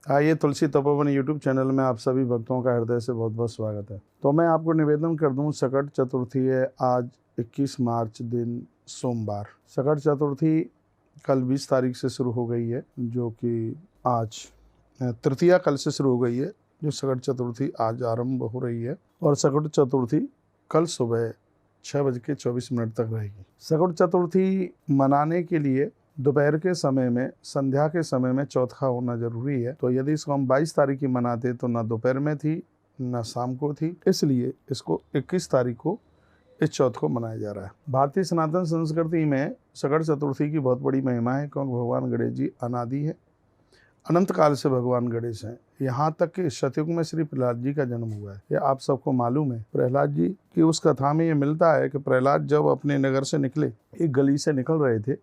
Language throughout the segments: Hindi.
आइए तुलसी तपोवन यूट्यूब चैनल में आप सभी भक्तों का हृदय से बहुत बहुत स्वागत है। तो मैं आपको निवेदन कर दूं, सकट चतुर्थी है आज 21 मार्च दिन सोमवार। सकट चतुर्थी कल 20 तारीख से शुरू हो गई है, जो कि आज तृतीया कल से शुरू हो गई है। जो सकट चतुर्थी आज आरंभ हो रही है और सकट चतुर्थी कल सुबह 6:24 तक रहेगी। सकट चतुर्थी मनाने के लिए दोपहर के समय में, संध्या के समय में चौथा होना जरूरी है। तो यदि इसको हम 22 तारीख की मनाते तो ना दोपहर में थी ना शाम को थी, इसलिए इसको 21 तारीख को इस चौथ को मनाया जा रहा है। भारतीय सनातन संस्कृति में सकट चतुर्थी की बहुत बड़ी महिमा है, क्योंकि भगवान गणेश जी अनादि है, अनंत काल से भगवान गणेश हैं। यहाँ तक कि सतयुग में श्री प्रहलाद जी का जन्म हुआ है, ये आप सबको मालूम है। प्रहलाद जी की उस कथा में ये मिलता है कि प्रहलाद जब अपने नगर से निकले, एक गली से निकल रहे थे,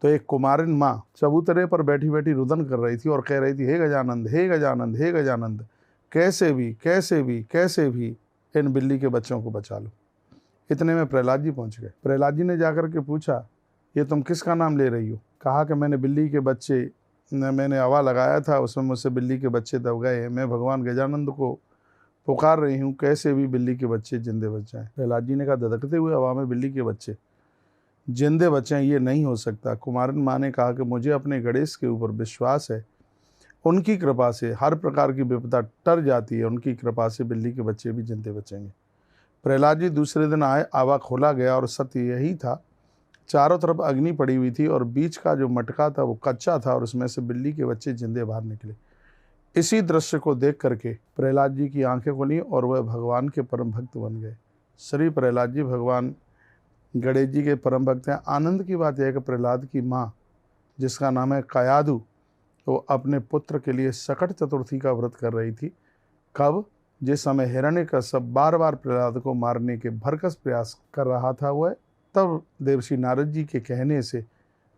तो एक कुमारिन माँ चबूतरे पर बैठी बैठी रुदन कर रही थी और कह रही थी, हे गजानंद, हे गजानंद, हे गजानंद, कैसे भी इन बिल्ली के बच्चों को बचा लो। इतने में प्रहलाद जी पहुंच गए। प्रहलाद जी ने जाकर के पूछा, ये तुम किसका नाम ले रही हो? कहा कि मैंने बिल्ली के बच्चे, मैंने हवा लगाया था, उसमें मुझसे बिल्ली के बच्चे दब गए हैं। मैं भगवान गजानंद को पुकार रही हूँ, कैसे भी बिल्ली के बच्चे जिंदे बच जाएं। प्रहलाद जी ने कहा, धधकते हुए हवा में बिल्ली के बच्चे जिंदे बच्चे, ये नहीं हो सकता। कुमारिन माँ ने कहा कि मुझे अपने गणेश के ऊपर विश्वास है, उनकी कृपा से हर प्रकार की विपदा टर जाती है, उनकी कृपा से बिल्ली के बच्चे भी जिंदे बचेंगे। प्रहलाद जी दूसरे दिन आए, आवा खोला गया और सत्य यही था। चारों तरफ अग्नि पड़ी हुई थी और बीच का जो मटका था वो कच्चा था और उसमें से बिल्ली के बच्चे जिंदे बाहर निकले। इसी दृश्य को देख करके प्रहलाद जी की आंखें खुली और वह भगवान के परम भक्त बन गए। श्री प्रहलाद जी भगवान गणेश जी के परम भक्त हैं। आनंद की बात यह है कि प्रहलाद की माँ, जिसका नाम है कयादु, वो अपने पुत्र के लिए सकट चतुर्थी का व्रत कर रही थी। कब? जिस समय हिरण्यकश्यप बार बार प्रहलाद को मारने के भरकस प्रयास कर रहा था, वह तब देवर्षि नारद जी के कहने से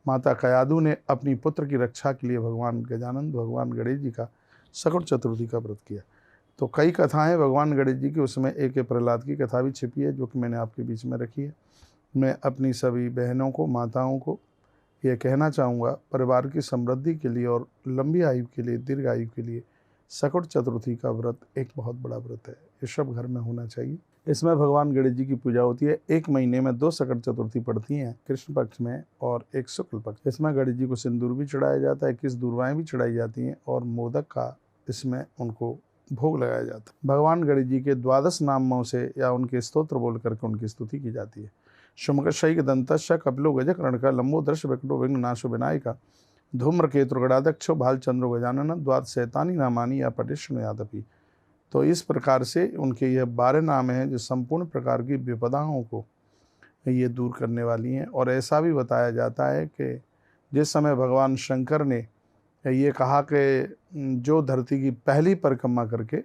माता कयादु ने अपनी पुत्र की रक्षा के लिए भगवान गजानंद, भगवान गणेश जी का सकट चतुर्थी का व्रत किया। तो कई कथाएं भगवान गणेश जी की, उसमें एक प्रहलाद की कथा भी छिपी है, जो कि मैंने आपके बीच में रखी है। मैं अपनी सभी बहनों को, माताओं को यह कहना चाहूँगा, परिवार की समृद्धि के लिए और लंबी आयु के लिए, दीर्घ आयु के लिए सकट चतुर्थी का व्रत एक बहुत बड़ा व्रत है। ये सब घर में होना चाहिए। इसमें भगवान गणेश जी की पूजा होती है। एक महीने में 2 सकट चतुर्थी पड़ती हैं, कृष्ण पक्ष में और एक शुक्ल पक्ष। इसमें गणेश जी को सिंदूर भी चढ़ाया जाता है, 21 दूर्वाएँ भी चढ़ाई जाती हैं और मोदक का इसमें उनको भोग लगाया जाता है। भगवान गणेश जी के 12 नामों से या उनके स्तोत्र बोल करके उनकी स्तुति की जाती है। शुम्भकशैक दंतश्च कपिलो गजकर्णकः लंबोदर्श विकटो विघ्ननाशो विनायकः धूम्रकेतु गणाध्यक्षो भालचंद्रो गजानन द्वादश शैतानी नामानि या पठिष्णु यादपि। तो इस प्रकार से उनके यह 12 नाम हैं जो संपूर्ण प्रकार की विपदाओं को ये दूर करने वाली हैं। और ऐसा भी बताया जाता है कि जिस समय भगवान शंकर ने ये कहा कि जो धरती की पहली परिक्रमा करके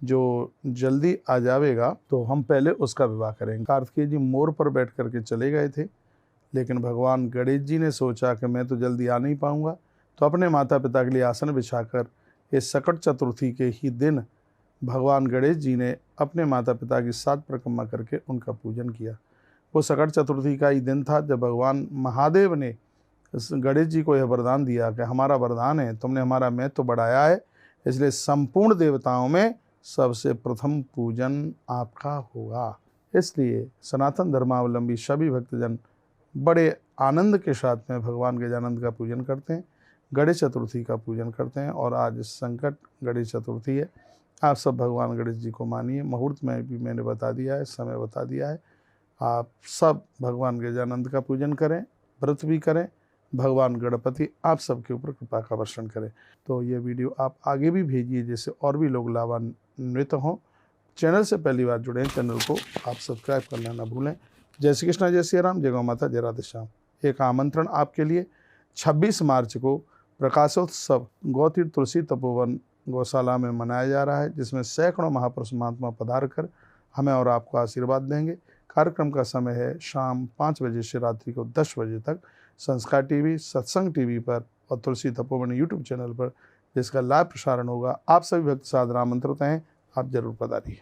जो जल्दी आ जाएगा तो हम पहले उसका विवाह करेंगे। कार्तिकेय जी मोर पर बैठ करके चले गए थे, लेकिन भगवान गणेश जी ने सोचा कि मैं तो जल्दी आ नहीं पाऊंगा, तो अपने माता पिता के लिए आसन बिछाकर इस सकट चतुर्थी के ही दिन भगवान गणेश जी ने अपने माता पिता की 7 परिक्रमा करके उनका पूजन किया। वो सकट चतुर्थी का ही दिन था जब भगवान महादेव ने गणेश जी को यह वरदान दिया कि हमारा वरदान है, तुमने हमारा महत्व बढ़ाया है, इसलिए संपूर्ण देवताओं में सबसे प्रथम पूजन आपका होगा। इसलिए सनातन धर्मावलंबी सभी भक्तजन बड़े आनंद के साथ में भगवान गजानंद का पूजन करते हैं, गणेश चतुर्थी का पूजन करते हैं। और आज संकट गणेश चतुर्थी है। आप सब भगवान गणेश जी को मानिए। मुहूर्त में भी मैंने बता दिया है, समय बता दिया है। आप सब भगवान गजानंद का पूजन करें, व्रत भी करें। भगवान गणपति आप सबके ऊपर कृपा का वर्षण करें। तो ये वीडियो आप आगे भी भेजिए, जिससे और भी लोग लाभान्वित हों। चैनल से पहली बार जुड़े हैं, चैनल को आप सब्सक्राइब करना ना भूलें। जय श्री कृष्ण, जय श्री राम, जय गौ माता, जय राधे श्याम। एक आमंत्रण आपके लिए, 26 मार्च को प्रकाशोत्सव गौतीर्थ तुलसी तपोवन गौशाला में मनाया जा रहा है, जिसमें सैकड़ों महापुरुष महात्मा पधार कर हमें और आपको आशीर्वाद देंगे। कार्यक्रम का समय है शाम 5 बजे से रात्रि को 10 बजे तक। संस्कार टीवी, सत्संग टीवी पर और तुलसी तपोवन यूट्यूब चैनल पर जिसका लाइव प्रसारण होगा। आप सभी भक्त सादर आमंत्रित हैं, आप जरूर पधारिए।